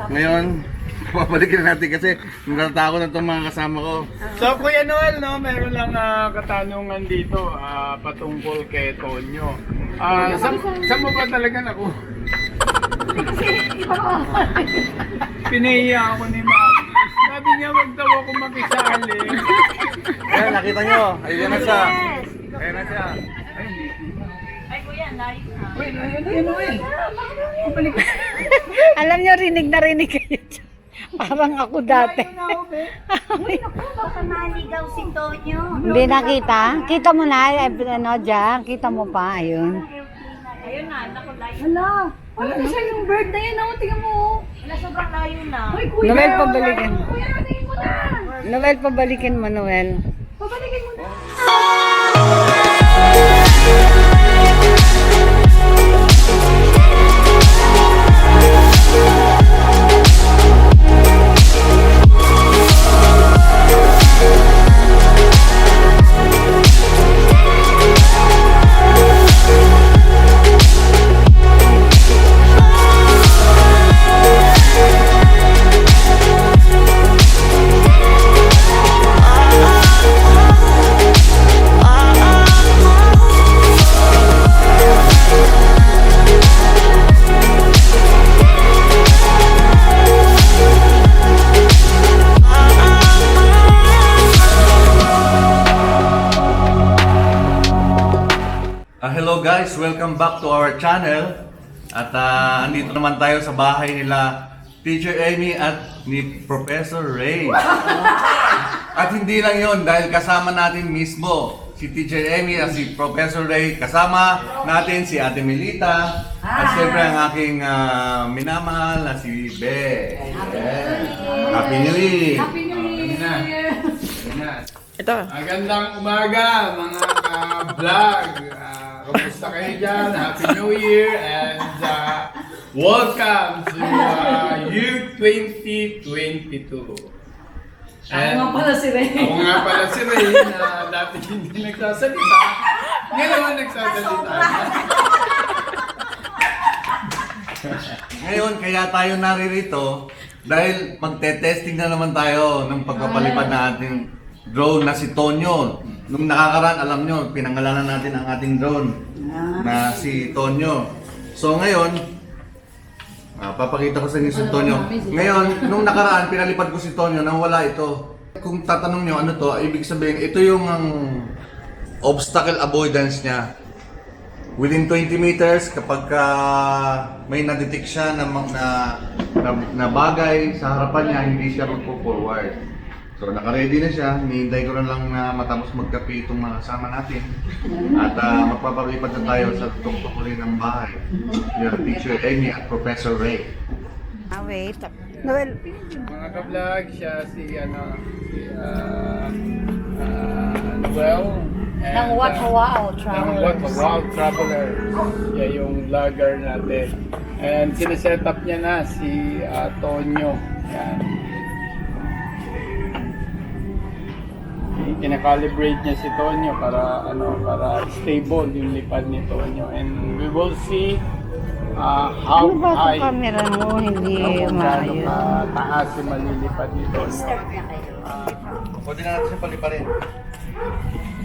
Ngayon, babalikin natin kasi natatakot na itong mga kasama ko. So Kuya Noel, no, meron lang katanungan dito patungkol kay Tonyo. Saan mo ba talaga naku? Pinahiya ako ni Mami. Sabi niya wag daw ako makisali. Ayan, nakita nyo. Ayun na siya. Ayun na siya. Ay, hindi. Ay, kuya, layo na. Uy, Kuya Noel. Alam nyo, rinig na rinig kayo dyan. Parang ako dati. Uy, naku, baka maligaw si Tonyo. Hindi nakita? Kita mo na, ano dyan, kita mo pa, ayun. Ayun na, naku, layo. Hala, ano na siya yung bird na yan, oh, tingnan mo. Wala, sobrang layo na. Ay, kuya. Noel, pabalikin. Kuya, tingin mo na. Noel, pabalikin mo, Noel. Pabalikin mo na. Hello guys, welcome back to our channel. At andito naman tayo sa bahay nila Teacher Amy at ni Professor Ray. At hindi lang yon, dahil kasama natin mismo si Teacher Amy at si Professor Ray. Kasama natin si Ate Melita at siyempre ang aking minamahal na si Be. Happy New Year! Happy New Year. Ito. Magandang umaga mga ka-vlog. Kamusta kayo dyan? Happy New Year and welcome to Year 2022. Ako nga pala si Ray. Ako nga pala si Ray na dati hindi nagsasalita. Ngayon nagsasalita. Ngayon, kaya tayo naririto dahil magte-testing na naman tayo ng pagpapalipad natin drone na si Tonyo. Nung nakaraan, alam nyo, pinangalanan natin ang ating drone na si Tonyo. So ngayon, papakita ko sa inyo si Tonyo. Ngayon, nung nakaraan, pinalipad ko si Tonyo nang wala ito. Kung tatanong nyo ano to, ibig sabihin, ito yung obstacle avoidance niya. Within 20 meters, kapag may na-detect siya na bagay sa harapan niya, hindi siya magpo-forward. So naka-ready na siya, hinihintay ko na lang na matapos magkape itong mga kasama natin. At magpapalipad na tayo sa tungkol ng bahay. Yung Teacher Amy at Professor Ray. Wait. Noel. Mga ka-vlog, siya si Noel. Ng What a Wow Ng Traveler. What a Wow Traveler. Siya yung vlogger natin. And sineset up niya na si Tonyo. Yan. Kinakalibrate niya si Tonyo para stable yung lipad ni Tonyo. And we will see how Ano ba high, sa camera mo? Hindi kung gaano maayos. taas yung malilipad ni Tonyo. Pwede na natin siya paliparin.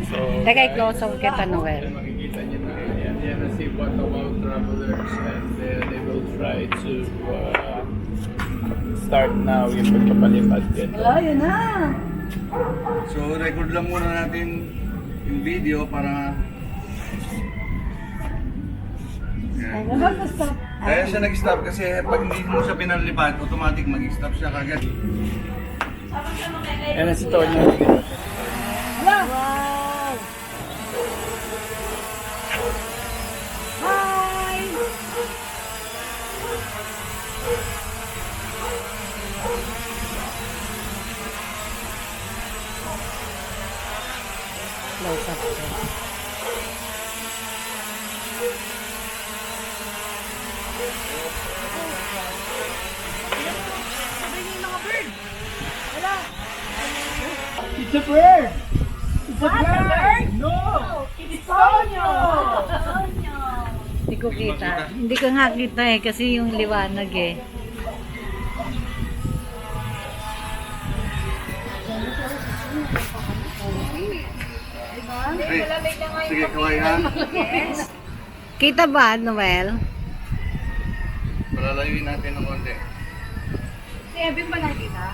So, Teka, i-close up kita, Noel. makikita niyo na yan na si What a Wow Travelers and they will try to start now yung pagpapalipad dito. Wala, yun na. So record lang muna natin yung video para... Yan. Nag-stop. Kaya siya nag-stop kasi pag hindi mo siya pinalipad, automatic mag-stop siya kagad. Yan na si Tonyo. Wala. Hi. Close up siya. It's a bird! It's a bird! No! It's Tonyo! Hindi ko kita. Hindi ko nga kita eh, kasi yung liwanag eh. Sige. Sige, kaway ha. Kita ba, Noel? Palalayuin natin ng konti. Si Evan ba nakita?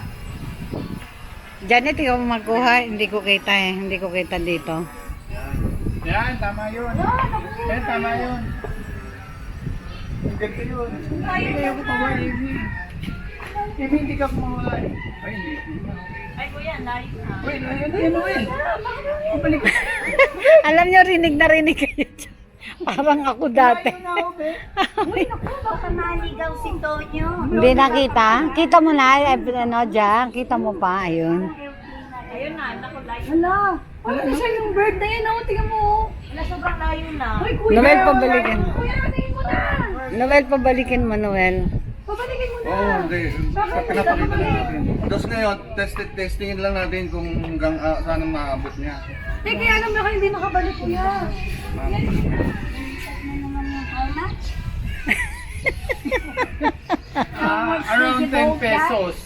Janet, ikaw magkuha. Hindi ko kita eh. Hindi ko kita dito. Yan, tama yun. Yan, tama yun. Ang ganda yun. Ay, hindi ako pawala, Amy. Amy, hindi ka kumawala eh. Ay, hindi. Ay, kuya, layo na. Wait, ayun, Noel. Kapalik ko. Alam niyo, rinig na rinig kayo dyan. Parang ako dati. Ayun na ako, be. Uy, naku, baka maligaw si Tonyo. Hindi nakita? Kita mo na, dyan. Kita mo pa, ayun. Ayun na, naku, layo. Hala. Ano na siya yung bird na yun? Tingnan mo. Wala, sobrang layo na. Ay, kuya. Noel, pabalikin. Kuya, tingin mo na. Noel, pabalikin mo, Noel. Pabalikin mo na. Oo, hindi. Pinapakita lang natin. Tapos ngayon, testingin lang natin kung hanggang saan maabot niya. Eh, kaya alam mo kayo hindi nakabalik, kuya. Around 10 pesos.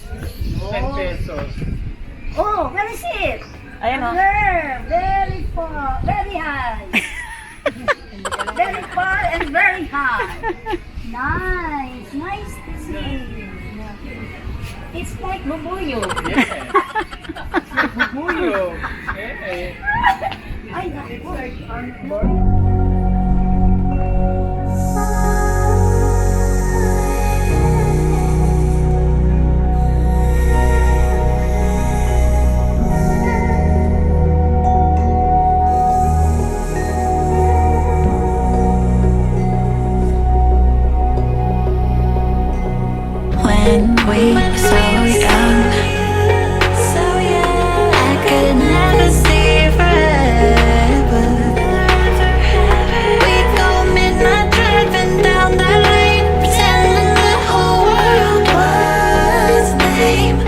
10 pesos. Oh, where is it? Ayan o. There, very far, very high. Very far and very high. Nice, nice to see. It's like bubuyo. Yeah. Bubuyo. Eh. Ay, naku. When we were so young, I could never see forever. We'd go midnight driving down that lane, pretending the whole world was lame.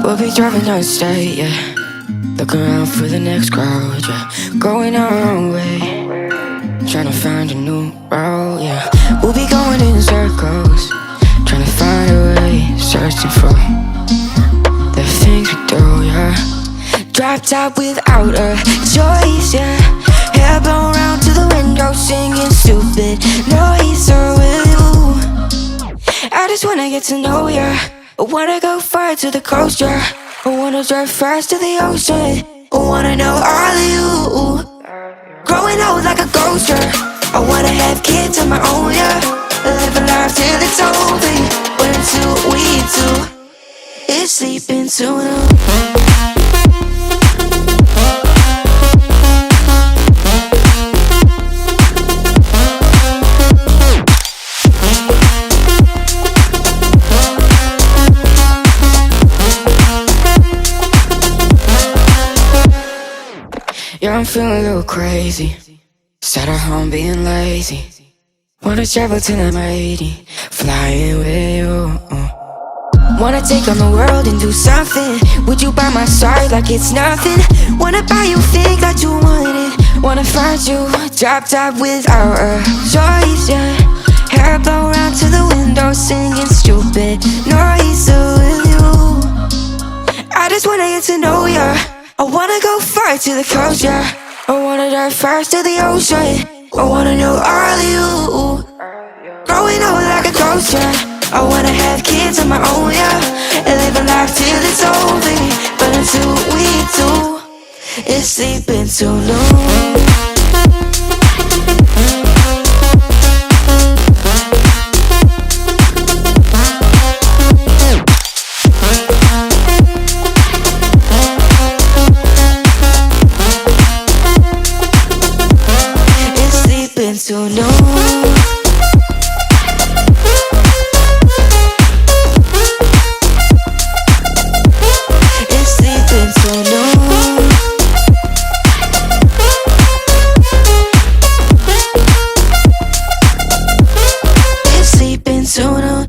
We'll be driving down the state, yeah. Looking around for the next crowd, yeah. Going our own way, trying to find a new route, yeah. We'll be going in circles, trying to find a way, searching for the things we do, yeah. Drop top without a choice, yeah. Hair blown round to the window, singing stupid noise. Or will you? I just wanna get to know ya. I wanna go far to the coast, yeah. I wanna drive fast to the ocean. I wanna know all of you. Growing old like a ghost, yeah. I wanna have kids of my own, yeah. Live a life till it's over. But until we do, it's sleeping too long. Yeah, I'm feeling a little crazy. Sat at home being lazy. Wanna travel till I'm 80, flying with you. Wanna take on the world and do something. Would you by my side like it's nothing? Wanna buy you things that you wanted. Wanna find you, drop top without a choice, yeah. Hair blow round to the window, singing stupid noise. So will you? I just wanna get to know ya. I wanna go far to the coast, yeah. I wanna dive fast to the ocean. I wanna know all of you. Growing old like a ghost, yeah. I wanna have kids of my own, yeah. And live a life till it's over. But until we do, it's sleeping too long. Too long. It's sleeping too long. It's sleeping too long.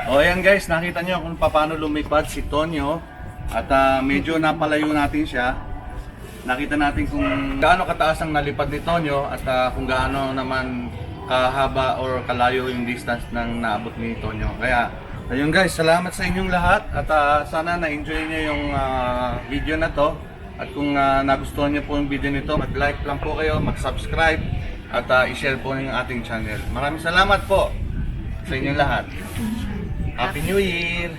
O ayan guys, nakita nyo kung paano lumipad si Tonyo. At medyo napalayo natin siya. Nakita natin kung gaano kataas ang nalipad ni Tonyo at kung gaano naman kahaba or kalayo yung distance ng naabot ni Tonyo. Kaya, ayun guys, salamat sa inyong lahat at sana na-enjoy nyo yung video na to. At kung nagustuhan nyo po yung video nito, mag-like lang po kayo, mag-subscribe at i-share po yung ating channel. Maraming salamat po sa inyong lahat. Happy New Year!